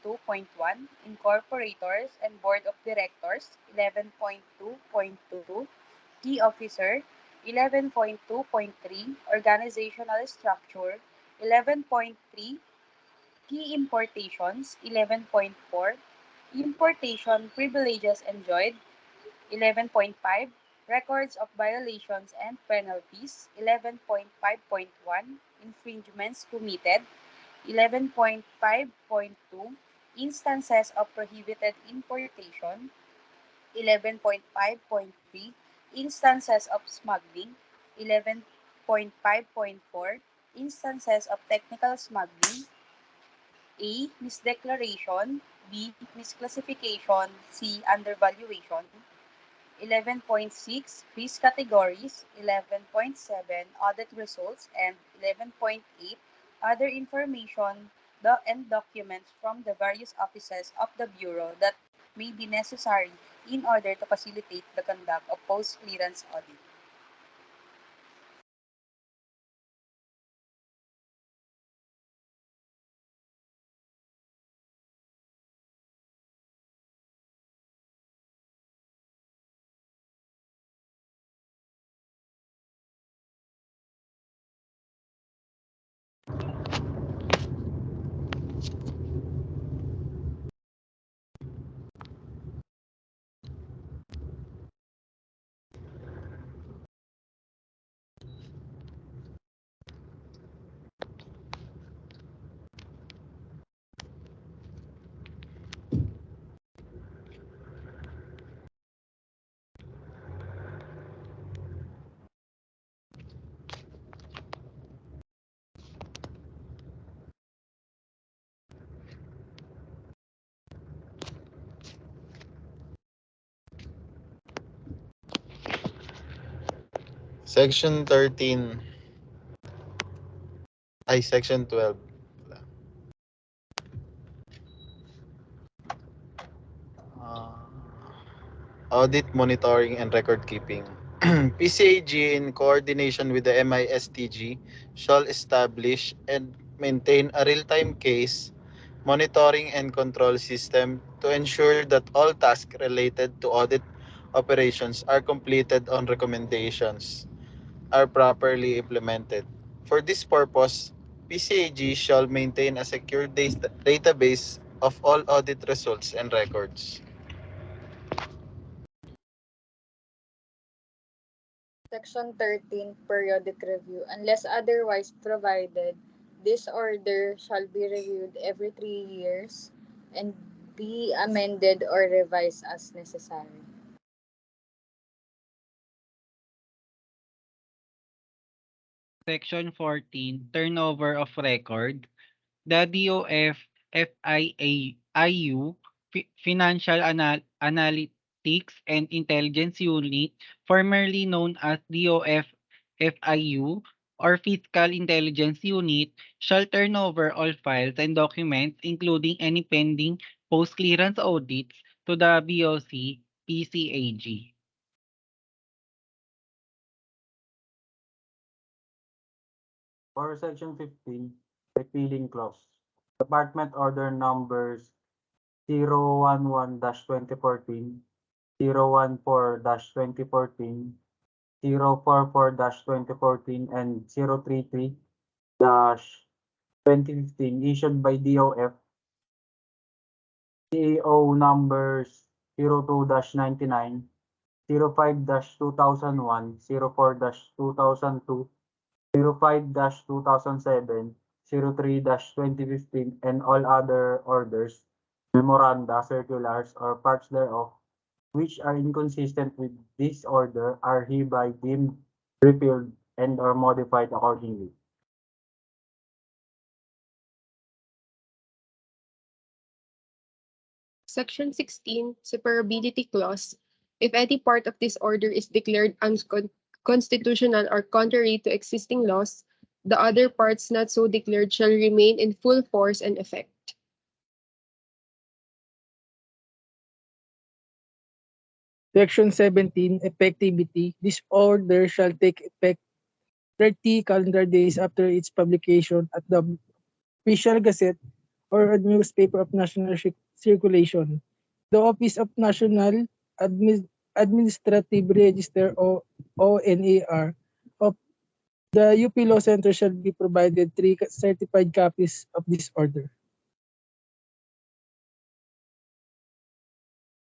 [SPEAKER 10] Incorporators and Board of Directors, 11.2.2 Key Officer, 11.2.3 Organizational Structure, 11.3 Key Importations, 11.4 Importation Privileges Enjoyed, 11.5 Records of Violations and Penalties, 11.5.1 Infringements Committed, 11.5.2 Instances of Prohibited Importation, 11.5.3 Instances of Smuggling, 11.5.4 Instances of Technical Smuggling, A. Misdeclaration, B. Misclassification, C. Undervaluation, 11.6 Risk Categories, 11.7 Audit Results, and 11.8 Other information and documents from the various offices of the Bureau that may be necessary in order to facilitate the conduct of post-clearance audit.
[SPEAKER 3] Section 13. Section 12. Audit, monitoring, and record keeping. PCAG, in coordination with the MISTG, shall establish and maintain a real-time case monitoring and control system to ensure that all tasks related to audit operations are completed on recommendations are properly implemented. For this purpose, PCAG shall maintain a secure database of all audit results and records.
[SPEAKER 4] Section 13, Periodic Review. Unless otherwise provided, this order shall be reviewed every 3 years and be amended or revised as necessary.
[SPEAKER 5] Section 14, Turnover of Record. The DOF FIAIU Financial Analytics and Intelligence Unit, formerly known as DOF FIU or Fiscal Intelligence Unit, shall turn over all files and documents, including any pending post-clearance audits, to the BOC PCAG.
[SPEAKER 1] For Section 15, repealing clause. Department Order numbers 011-2014, 014-2014, 044-2014, and 033-2015 issued by DOF, CAO numbers 02-99, 05-2001, 04-2002, 05-2007, 03-2015, and all other orders, memoranda, circulars, or parts thereof, which are inconsistent with this order, are hereby deemed repealed and or modified accordingly.
[SPEAKER 6] Section 16, Separability Clause. If any part of this order is declared unconstitutional or contrary to existing laws, the other parts not so declared shall remain in full force and effect.
[SPEAKER 7] Section 17, Effectivity. This order shall take effect 30 calendar days after its publication at the Official Gazette or a newspaper of national circulation. The Office of National Administrative Register or ONAR of the UP Law Center shall be provided 3 certified copies of this order.